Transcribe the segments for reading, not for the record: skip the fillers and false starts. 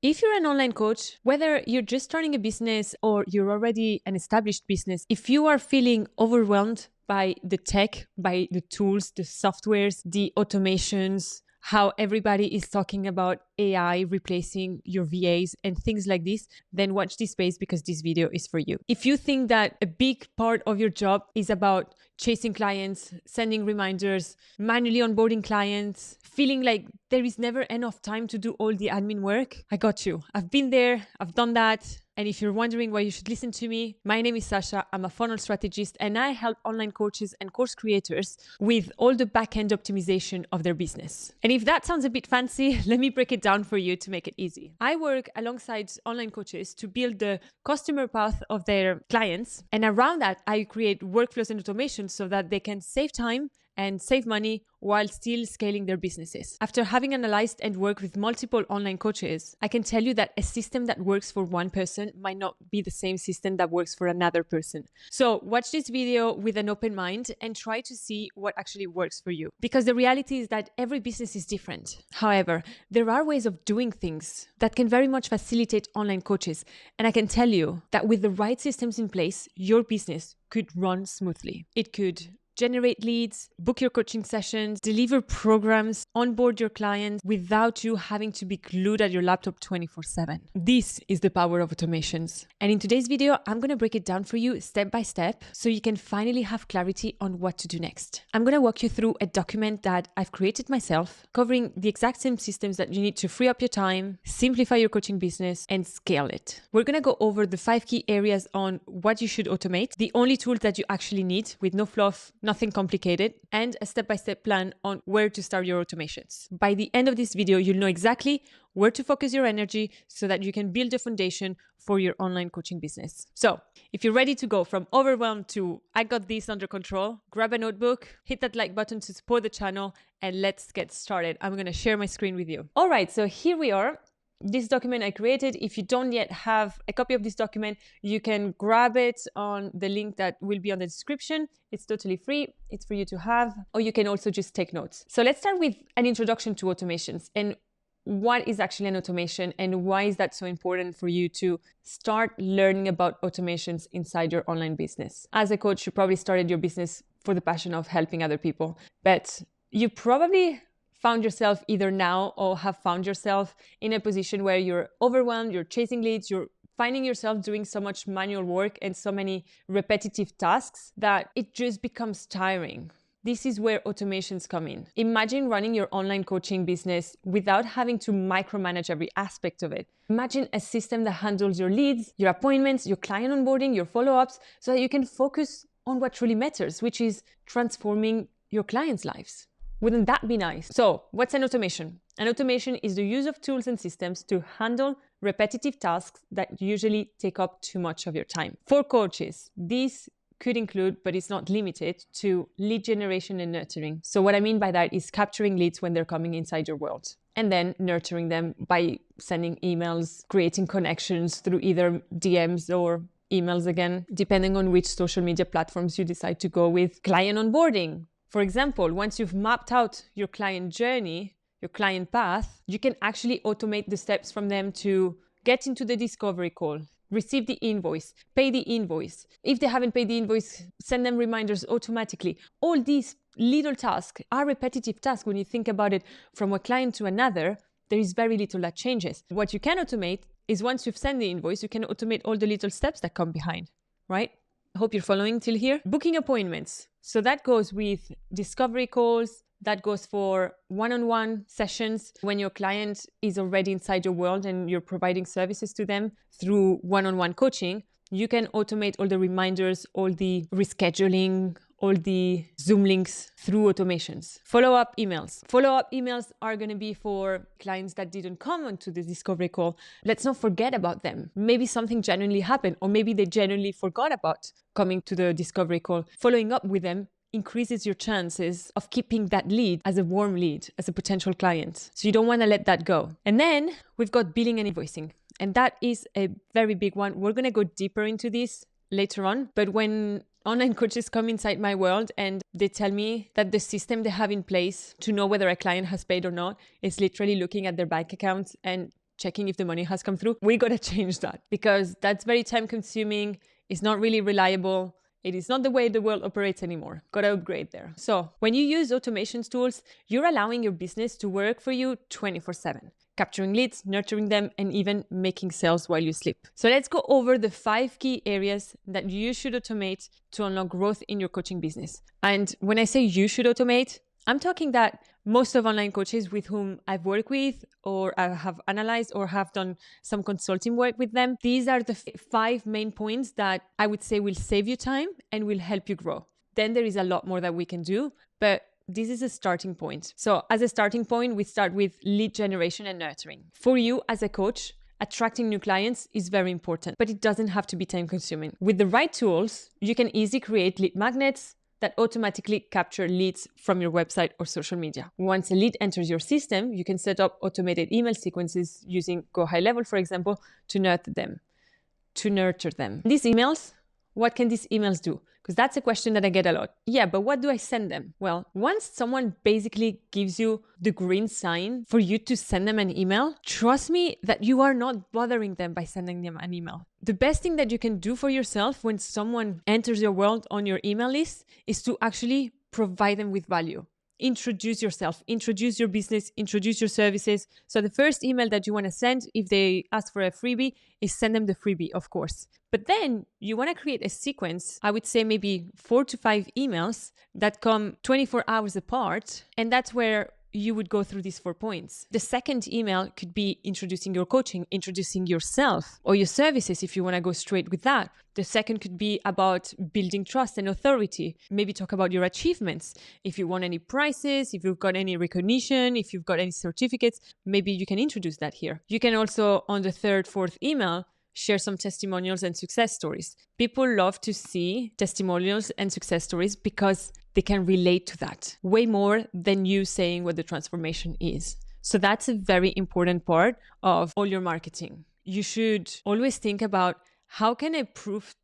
If you're an online coach, whether you're just starting a business or you're already an established business, if you are feeling overwhelmed by the tech, by the tools, the softwares, the automations, how everybody is talking about AI replacing your VAs and things like this, then watch this space because this video is for you. If you think that a big part of your job is about chasing clients, sending reminders, manually onboarding clients, feeling like there is never enough time to do all the admin work, I got you. I've been there, I've done that. And if you're wondering why you should listen to me, my name is Sasha. I'm a funnel strategist and I help online coaches and course creators with all the back-end optimization of their business. And if that sounds a bit fancy, let me break it down for you to make it easy. I work alongside online coaches to build the customer path of their clients. And around that, I create workflows and automations so that they can save time and save money while still scaling their businesses. After having analyzed and worked with multiple online coaches, I can tell you that a system that works for one person might not be the same system that works for another person. So watch this video with an open mind and try to see what actually works for you. Because the reality is that every business is different. However, there are ways of doing things that can very much facilitate online coaches. And I can tell you that with the right systems in place, your business could run smoothly. It could generate leads, book your coaching sessions, deliver programs, onboard your clients without you having to be glued at your laptop 24/7. This is the power of automations. And in today's video, I'm going to break it down for you step by step so you can finally have clarity on what to do next. I'm going to walk you through a document that I've created myself, covering the exact same systems that you need to free up your time, simplify your coaching business, and scale it. We're going to go over the 5 key areas on what you should automate, the only tools that you actually need with no fluff, nothing complicated, and a step-by-step plan on where to start your automations. By the end of this video, you'll know exactly where to focus your energy so that you can build a foundation for your online coaching business. So if you're ready to go from overwhelmed to I got this under control, grab a notebook, hit that like button to support the channel, and let's get started. I'm going to share my screen with you. All right, so here we are. This document I created. If you don't yet have a copy of this document, you can grab it on the link that will be on the description. It's totally free. It's for you to have, or you can also just take notes. So let's start with an introduction to automations and what is actually an automation and why is that so important for you to start learning about automations inside your online business. As a coach, you probably started your business for the passion of helping other people, but you probably found yourself either now or have found yourself in a position where you're overwhelmed, you're chasing leads, you're finding yourself doing so much manual work and so many repetitive tasks that it just becomes tiring. This is where automations come in. Imagine running your online coaching business without having to micromanage every aspect of it. Imagine a system that handles your leads, your appointments, your client onboarding, your follow-ups, so that you can focus on what truly matters, which is transforming your clients' lives. Wouldn't that be nice? So what's an automation? An automation is the use of tools and systems to handle repetitive tasks that usually take up too much of your time. For coaches, this could include, but it's not limited to, lead generation and nurturing. So what I mean by that is capturing leads when they're coming inside your world and then nurturing them by sending emails, creating connections through either DMs or emails again, depending on which social media platforms you decide to go with. Client onboarding. For example, once you've mapped out your client journey, your client path, you can actually automate the steps from them to get into the discovery call, receive the invoice, pay the invoice. If they haven't paid the invoice, send them reminders automatically. All these little tasks are repetitive tasks. When you think about it from a client to another, there is very little that changes. What you can automate is once you've sent the invoice, you can automate all the little steps that come behind, right? I hope you're following till here. Booking appointments. So that goes with discovery calls. That goes for one-on-one sessions when your client is already inside your world and you're providing services to them through one-on-one coaching. You can automate all the reminders, all the rescheduling, all the Zoom links through automations. Follow-up emails. Follow-up emails are going to be for clients that didn't come onto the discovery call. Let's not forget about them. Maybe something genuinely happened, or maybe they genuinely forgot about coming to the discovery call. Following up with them increases your chances of keeping that lead as a warm lead, as a potential client. So you don't want to let that go. And then we've got billing and invoicing. And that is a very big one. We're going to go deeper into this later on. But when online coaches come inside my world and they tell me that the system they have in place to know whether a client has paid or not is literally looking at their bank accounts and checking if the money has come through. We got to change that because that's very time consuming. It's not really reliable. It is not the way the world operates anymore. Got to upgrade there. So when you use automations tools, you're allowing your business to work for you 24/7, capturing leads, nurturing them, and even making sales while you sleep. So let's go over the 5 key areas that you should automate to unlock growth in your coaching business. And when I say you should automate, I'm talking that most of online coaches with whom I've worked with or I have analyzed or have done some consulting work with them, these are the 5 main points that I would say will save you time and will help you grow. Then there is a lot more that we can do, but this is a starting point. So as a starting point, we start with lead generation and nurturing. For you as a coach, attracting new clients is very important, but it doesn't have to be time consuming. With the right tools, you can easily create lead magnets that automatically capture leads from your website or social media. Once a lead enters your system, you can set up automated email sequences using Go High Level, for example, to nurture them. These emails, what can these emails do? Because that's a question that I get a lot. Yeah, but what do I send them? Well, once someone basically gives you the green sign for you to send them an email, trust me that you are not bothering them by sending them an email. The best thing that you can do for yourself when someone enters your world on your email list is to actually provide them with value. Introduce yourself, introduce your business, introduce your services. So the first email that you want to send, if they ask for a freebie, is send them the freebie, of course. But then you want to create a sequence, I would say maybe 4 to 5 emails that come 24 hours apart. And that's where you would go through these 4 points. The second email could be introducing your coaching, introducing yourself or your services if you want to go straight with that. The second could be about building trust and authority. Maybe talk about your achievements. If you want any prizes, if you've got any recognition, if you've got any certificates, maybe you can introduce that here. You can also, on the third, fourth email, share some testimonials and success stories. People love to see testimonials and success stories because they can relate to that way more than you saying what the transformation is. So that's a very important part of all your marketing. You should always think about how can I prove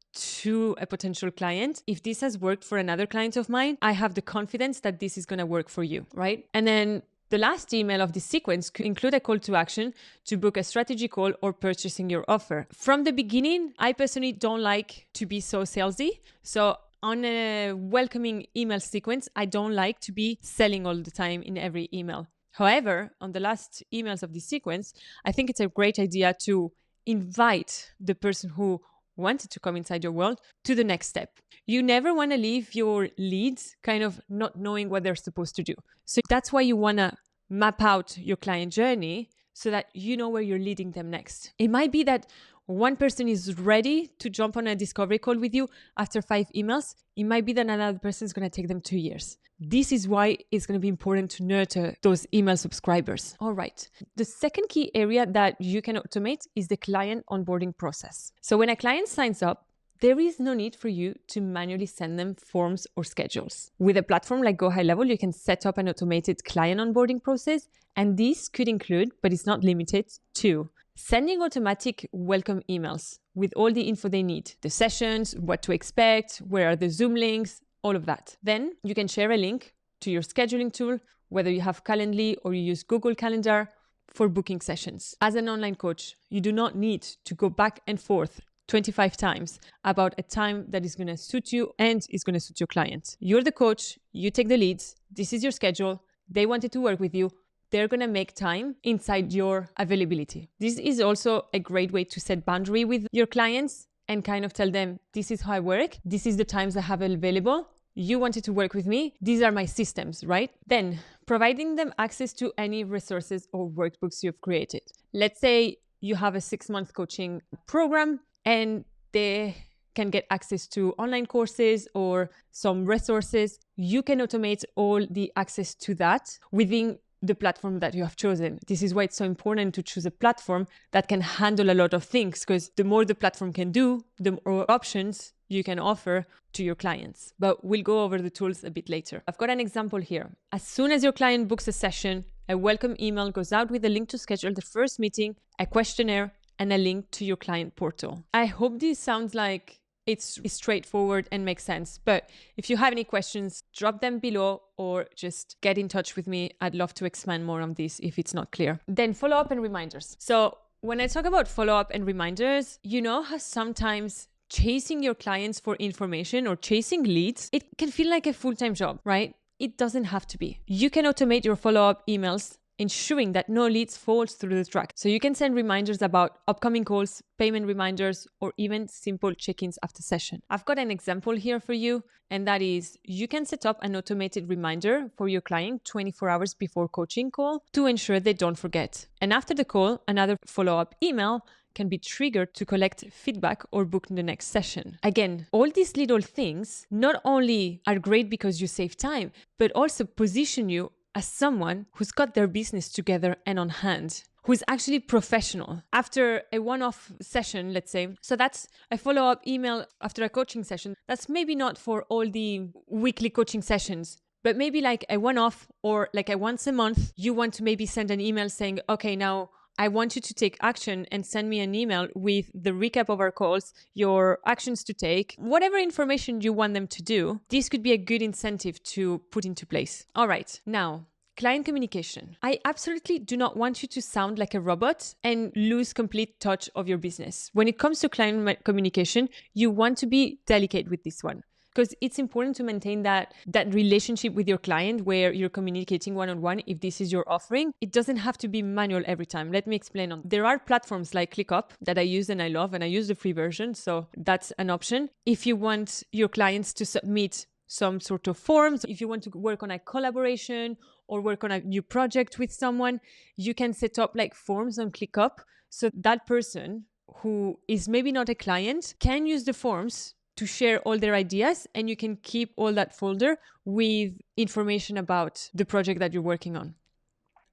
to a potential client, if this has worked for another client of mine, I have the confidence that this is going to work for you, right? And then the last email of this sequence could include a call to action to book a strategy call or purchasing your offer. From the beginning, I personally don't like to be so salesy. So on a welcoming email sequence, I don't like to be selling all the time in every email. However, on the last emails of this sequence, I think it's a great idea to invite the person who wanted to come inside your world to the next step. You never want to leave your leads kind of not knowing what they're supposed to do. So that's why you want to map out your client journey so that you know where you're leading them next. It might be that one person is ready to jump on a discovery call with you after 5 emails. It might be that another person is going to take them 2 years. This is why it's going to be important to nurture those email subscribers. All right. The second key area that you can automate is the client onboarding process. So when a client signs up, there is no need for you to manually send them forms or schedules. With a platform like Go High Level, you can set up an automated client onboarding process, and this could include, but it's not limited to, sending automatic welcome emails with all the info they need, the sessions, what to expect, where are the Zoom links, all of that. Then you can share a link to your scheduling tool, whether you have Calendly or you use Google Calendar for booking sessions. As an online coach, you do not need to go back and forth 25 times about a time that is going to suit you and is going to suit your client. You're the coach, you take the leads, this is your schedule, they wanted to work with you, they're going to make time inside your availability. This is also a great way to set boundary with your clients and kind of tell them, this is how I work, this is the times I have available, you wanted to work with me, these are my systems, right? Then providing them access to any resources or workbooks you've created. Let's say you have a 6-month coaching program and they can get access to online courses or some resources. You can automate all the access to that within the platform that you have chosen. This is why it's so important to choose a platform that can handle a lot of things, because the more the platform can do, the more options you can offer to your clients. But we'll go over the tools a bit later. I've got an example here. As soon as your client books a session, a welcome email goes out with a link to schedule the first meeting, a questionnaire, and a link to your client portal. I hope this sounds like it's straightforward and makes sense. But if you have any questions, drop them below or just get in touch with me. I'd love to expand more on this if it's not clear. Then follow-up and reminders. So When I talk about follow-up and reminders, you know how sometimes chasing your clients for information or chasing leads, it can feel like a full-time job, right? It doesn't have to be. You can automate your follow-up emails, ensuring that no leads falls through the track. So you can send reminders about upcoming calls, payment reminders, or even simple check-ins after session. I've got an example here for you, and that is you can set up an automated reminder for your client 24 hours before coaching call to ensure they don't forget. And after the call, another follow-up email can be triggered to collect feedback or book the next session. Again, all these little things not only are great because you save time, but also position you as someone who's got their business together and on hand, who's actually professional. After a one-off session, let's say, so that's a follow-up email after a coaching session. That's maybe not for all the weekly coaching sessions, but maybe like a one-off or like a once a month, you want to maybe send an email saying, okay, now I want you to take action and send me an email with the recap of our calls, your actions to take, whatever information you want them to do. This could be a good incentive to put into place. All right, now, client communication. I absolutely do not want you to sound like a robot and lose complete touch of your business. When it comes to client communication, you want to be delicate with this one, because it's important to maintain that relationship with your client where you're communicating one-on-one. If this is your offering, it doesn't have to be manual every time. Let me explain on. There are platforms like ClickUp that I use and I love, and I use the free version. So that's an option. If you want your clients to submit some sort of forms, if you want to work on a collaboration or work on a new project with someone, you can set up like forms on ClickUp. So that person who is maybe not a client can use the forms to share all their ideas, and you can keep all that folder with information about the project that you're working on.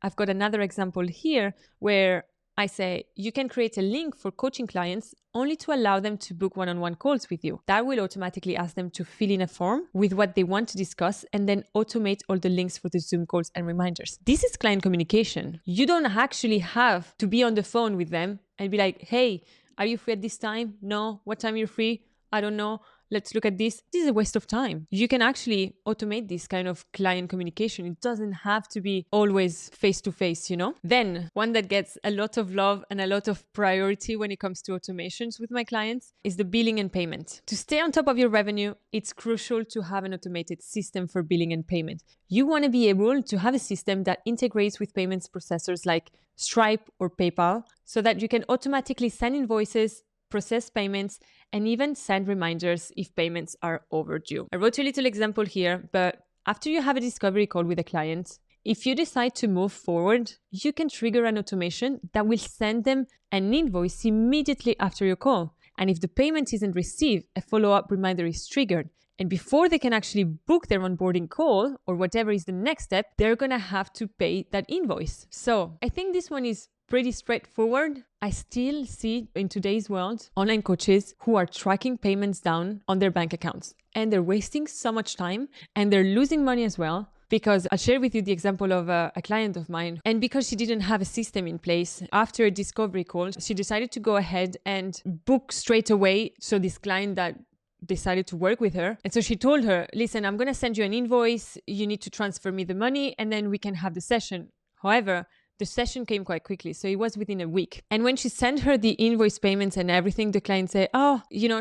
I've got another example here where I say you can create a link for coaching clients only to allow them to book one-on-one calls with you. That will automatically ask them to fill in a form with what they want to discuss and then automate all the links for the Zoom calls and reminders. This is client communication. You don't actually have to be on the phone with them and be like, hey, are you free at this time? No. What time you're free? I don't know. Let's look at this. This is a waste of time. You can actually automate this kind of client communication. It doesn't have to be always face-to-face, you know? Then one that gets a lot of love and a lot of priority when it comes to automations with my clients is the billing and payment. To stay on top of your revenue, it's crucial to have an automated system for billing and payment. You want to be able to have a system that integrates with payments processors like Stripe or PayPal so that you can automatically send invoices, process payments, and even send reminders if payments are overdue. I wrote a little example here, but after you have a discovery call with a client, if you decide to move forward, you can trigger an automation that will send them an invoice immediately after your call. And if the payment isn't received, a follow-up reminder is triggered. And before they can actually book their onboarding call or whatever is the next step, they're going to have to pay that invoice. So I think this one is pretty straightforward. I still see in today's world online coaches who are tracking payments down on their bank accounts, and they're wasting so much time and they're losing money as well. Because I'll share with you the example of a client of mine. And because she didn't have a system in place, after a discovery call, she decided to go ahead and book straight away. So this client that decided to work with her. And so she told her, listen, I'm going to send you an invoice. You need to transfer me the money and then we can have the session. However, the session came quite quickly. So it was within a week. And when she sent her the invoice payments and everything, the client said,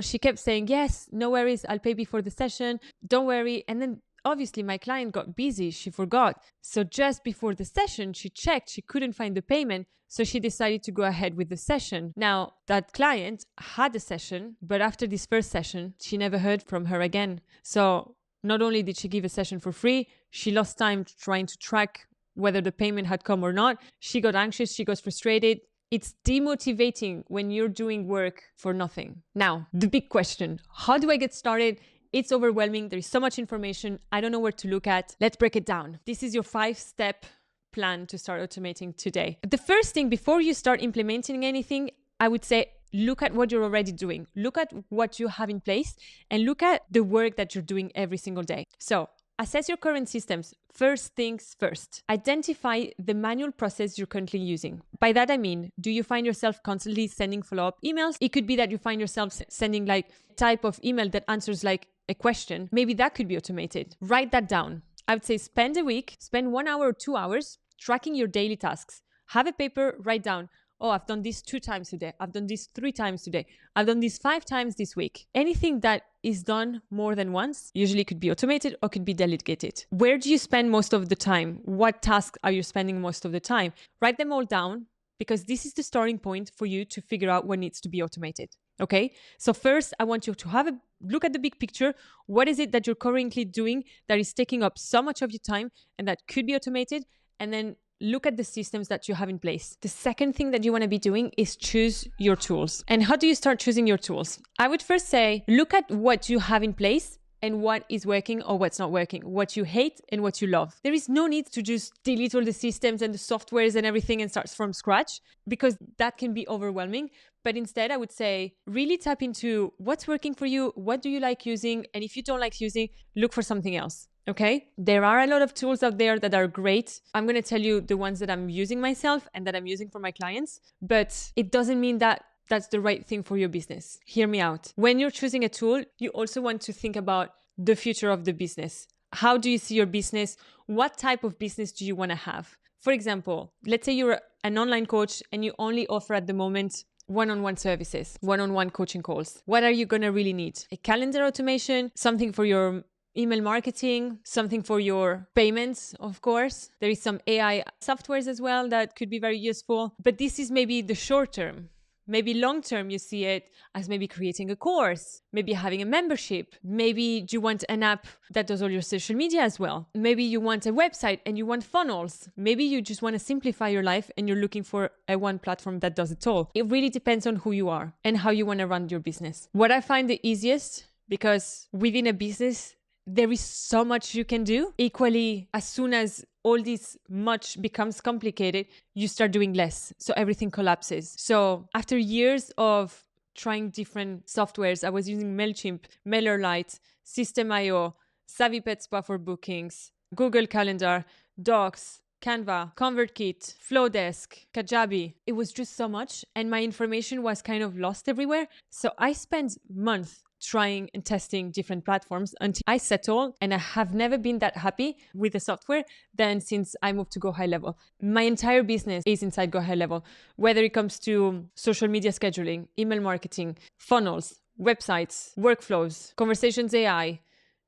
she kept saying, yes, no worries. I'll pay before the session. Don't worry. And then obviously my client got busy. She forgot. So just before the session, she checked. She couldn't find the payment. So she decided to go ahead with the session. Now that client had a session, but after this first session, she never heard from her again. So not only did she give a session for free, she lost time trying to track whether the payment had come or not. She got anxious, she got frustrated. It's demotivating when you're doing work for nothing. Now, the big question, how do I get started? It's overwhelming. There is so much information. I don't know where to look at. Let's break it down. This is your 5-step plan to start automating today. The first thing, before you start implementing anything, I would say, look at what you're already doing. Look at what you have in place and look at the work that you're doing every single day. So, assess your current systems. First things first. Identify the manual process you're currently using. By that I mean, do you find yourself constantly sending follow-up emails? It could be that you find yourself sending like type of email that answers like a question. Maybe that could be automated. Write that down. I would say spend 1 hour or 2 hours tracking your daily tasks. Have a paper, write down, oh, I've done this 2 times today. I've done this 3 times today. I've done this 5 times this week. Anything that is done more than once usually could be automated or could be delegated. Where do you spend most of the time? What tasks are you spending most of the time? Write them all down, because this is the starting point for you to figure out what needs to be automated. Okay, so first I want you to have a look at the big picture. What is it that you're currently doing that is taking up so much of your time and that could be automated? And then look at the systems that you have in place. The second thing that you want to be doing is choose your tools. And how do you start choosing your tools? I would first say, look at what you have in place and what is working or what's not working, what you hate and what you love. There is no need to just delete all the systems and the softwares and everything and start from scratch, because that can be overwhelming. But instead, I would say, really tap into what's working for you, what do you like using, and if you don't like using, look for something else. Okay? There are a lot of tools out there that are great. I'm going to tell you the ones that I'm using myself and that I'm using for my clients, but it doesn't mean that that's the right thing for your business. Hear me out. When you're choosing a tool, you also want to think about the future of the business. How do you see your business? What type of business do you want to have? For example, let's say you're an online coach and you only offer at the moment one-on-one services, one-on-one coaching calls. What are you going to really need? A calendar automation, something for your email marketing, something for your payments, of course. There is some AI softwares as well that could be very useful. But this is maybe the short term. Maybe long term, you see it as maybe creating a course, maybe having a membership. Maybe you want an app that does all your social media as well. Maybe you want a website and you want funnels. Maybe you just want to simplify your life and you're looking for a one platform that does it all. It really depends on who you are and how you want to run your business. What I find the easiest, because within a business, there is so much you can do. Equally, as soon as all this much becomes complicated, you start doing less. So everything collapses. So after years of trying different softwares, I was using MailChimp, MailerLite, System.io, SavvyPetSpa for bookings, Google Calendar, Docs, Canva, ConvertKit, Flowdesk, Kajabi. It was just so much and my information was kind of lost everywhere. So I spent months trying and testing different platforms until I settle, and I have never been that happy with the software than since I moved to Go High Level. My entire business is inside Go High Level, whether it comes to social media scheduling, email marketing, funnels, websites, workflows, conversations AI,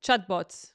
chatbots,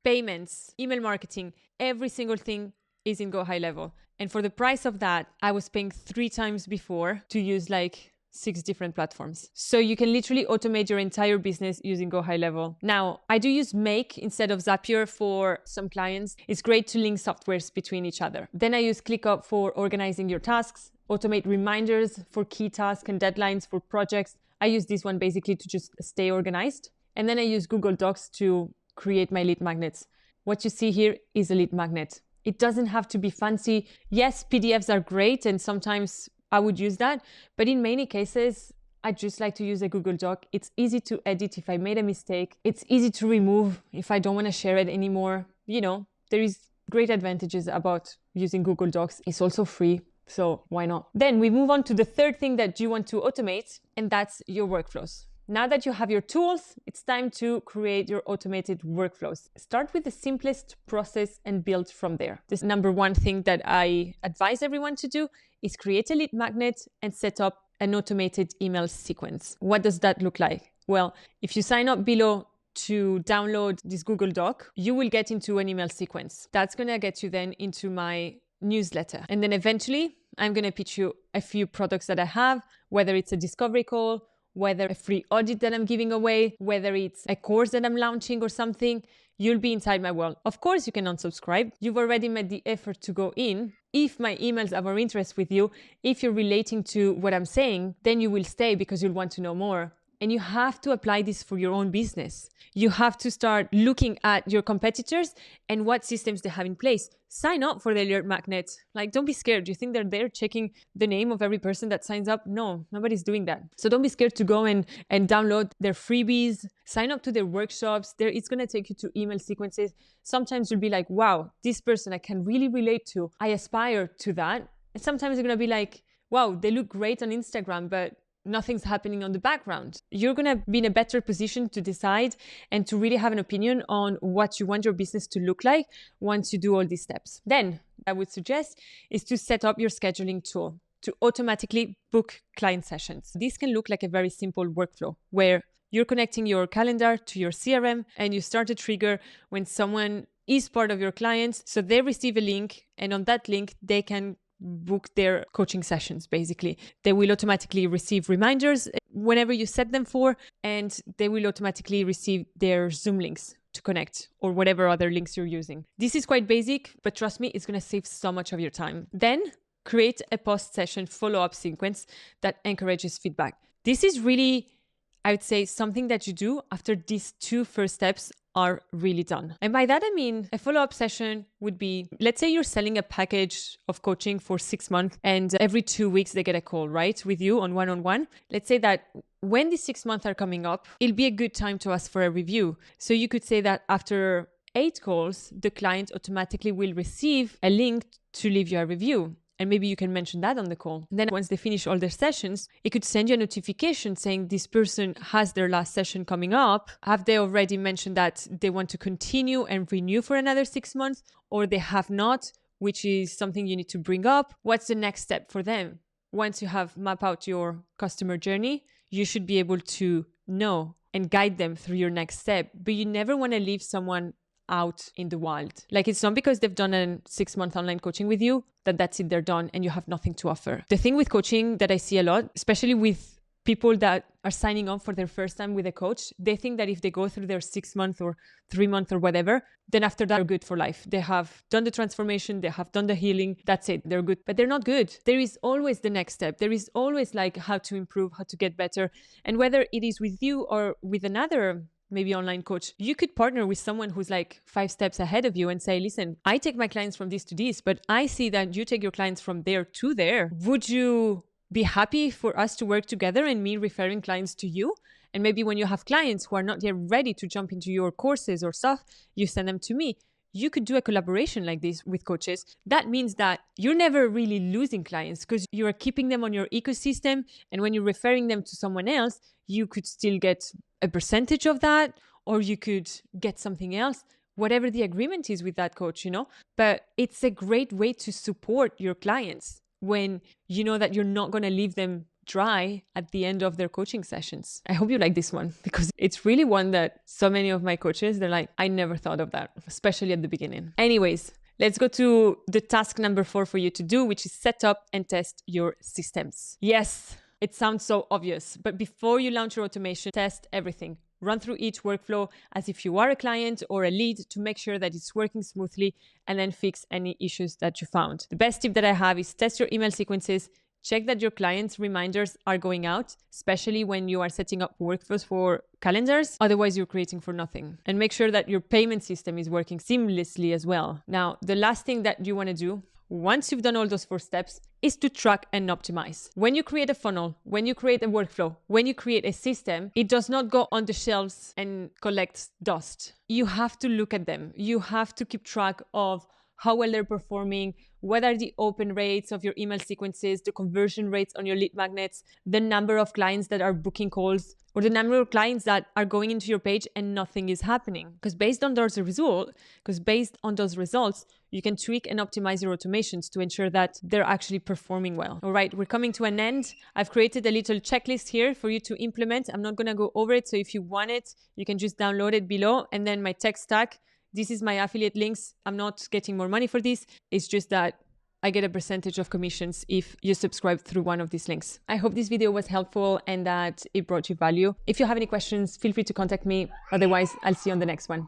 payments, email marketing, every single thing is in Go High Level. And for the price of that, I was paying 3 times before to use like 6 different platforms. So you can literally automate your entire business using Go High Level. Now, I do use Make instead of Zapier for some clients. It's great to link softwares between each other. Then I use ClickUp for organizing your tasks, automate reminders for key tasks and deadlines for projects. I use this one basically to just stay organized. And then I use Google Docs to create my lead magnets. What you see here is a lead magnet. It doesn't have to be fancy. Yes, PDFs are great and sometimes I would use that, but in many cases, I just like to use a Google Doc. It's easy to edit if I made a mistake. It's easy to remove if I don't want to share it anymore. You know, there is great advantages about using Google Docs. It's also free, so why not? Then we move on to the third thing that you want to automate, and that's your workflows. Now that you have your tools, it's time to create your automated workflows. Start with the simplest process and build from there. This number one thing that I advise everyone to do is create a lead magnet and set up an automated email sequence. What does that look like? Well, if you sign up below to download this Google Doc, you will get into an email sequence. That's going to get you then into my newsletter. And then eventually, I'm going to pitch you a few products that I have, whether it's a discovery call, whether a free audit that I'm giving away, whether it's a course that I'm launching or something, you'll be inside my world. Of course, you can unsubscribe. You've already made the effort to go in. If my emails are of interest with you, if you're relating to what I'm saying, then you will stay because you'll want to know more. And you have to apply this for your own business. You have to start looking at your competitors and what systems they have in place. Sign up for the alert magnet. Like, don't be scared. Do you think they're there checking the name of every person that signs up? No, nobody's doing that. So don't be scared to go and download their freebies, sign up to their workshops. It's going to take you to email sequences. Sometimes you'll be like, wow, this person I can really relate to. I aspire to that. And sometimes you're going to be like, wow, they look great on Instagram, but nothing's happening on the background. You're going to be in a better position to decide and to really have an opinion on what you want your business to look like once you do all these steps. Then I would suggest is to set up your scheduling tool. to automatically book client sessions. This can look like a very simple workflow where you're connecting your calendar to your CRM and you start a trigger when someone is part of your clients. So they receive a link, and on that link, they can book their coaching sessions. Basically, they will automatically receive reminders whenever you set them for, and they will automatically receive their Zoom links to connect or whatever other links you're using. This is quite basic, but trust me, it's going to save so much of your time. Then create a post-session follow-up sequence that encourages feedback. This is really, I would say, something that you do after these two first steps are really done. And by that, I mean, a follow-up session would be, let's say you're selling a package of coaching for 6 months and every 2 weeks they get a call, right, with you on one-on-one. Let's say that when the 6 months are coming up, it'll be a good time to ask for a review. So you could say that after 8 calls, the client automatically will receive a link to leave you a review. And maybe you can mention that on the call. And then once they finish all their sessions, it could send you a notification saying this person has their last session coming up. Have they already mentioned that they want to continue and renew for another 6 months, or they have not, which is something you need to bring up? What's the next step for them? Once you have mapped out your customer journey, you should be able to know and guide them through your next step. But you never want to leave someone out in the wild. Like, it's not because they've done a 6-month online coaching with you that that's it, they're done and you have nothing to offer. The thing with coaching that I see a lot, especially with people that are signing up for their first time with a coach, they think that if they go through their 6 month or 3 month or whatever, then after that they're good for life. They have done the transformation, they have done the healing, that's it, they're good. But they're not good. There is always the next step. There is always like how to improve, how to get better. And whether it is with you or with another maybe online coach, you could partner with someone who's like 5 steps ahead of you and say, listen, I take my clients from this to this, but I see that you take your clients from there to there. Would you be happy for us to work together and me referring clients to you? And maybe when you have clients who are not yet ready to jump into your courses or stuff, you send them to me. You could do a collaboration like this with coaches. That means that you're never really losing clients because you are keeping them on your ecosystem. And when you're referring them to someone else, you could still get a percentage of that, or you could get something else, whatever the agreement is with that coach, you know. But it's a great way to support your clients when you know that you're not going to leave them dry at the end of their coaching sessions. I hope you like this one because it's really one that so many of my coaches, they're like, I never thought of that, especially at the beginning. Anyways, let's go to the task number 4 for you to do, which is set up and test your systems. Yes, it sounds so obvious, but before you launch your automation, test everything. Run through each workflow as if you are a client or a lead to make sure that it's working smoothly, and then fix any issues that you found. The best tip that I have is test your email sequences. Check that your clients' reminders are going out, especially when you are setting up workflows for calendars. Otherwise, you're creating for nothing. And make sure that your payment system is working seamlessly as well. Now, the last thing that you want to do once you've done all those 4 steps is to track and optimize. When you create a funnel, when you create a workflow, when you create a system, it does not go on the shelves and collect dust. You have to look at them. You have to keep track of how well they're performing, what are the open rates of your email sequences, the conversion rates on your lead magnets, the number of clients that are booking calls, or the number of clients that are going into your page and nothing is happening. Because based on those results, you can tweak and optimize your automations to ensure that they're actually performing well. All right, we're coming to an end. I've created a little checklist here for you to implement. I'm not going to go over it. So if you want it, you can just download it below. And then my tech stack. This is my affiliate links. I'm not getting more money for this. It's just that I get a percentage of commissions if you subscribe through one of these links. I hope this video was helpful and that it brought you value. If you have any questions, feel free to contact me. Otherwise, I'll see you on the next one.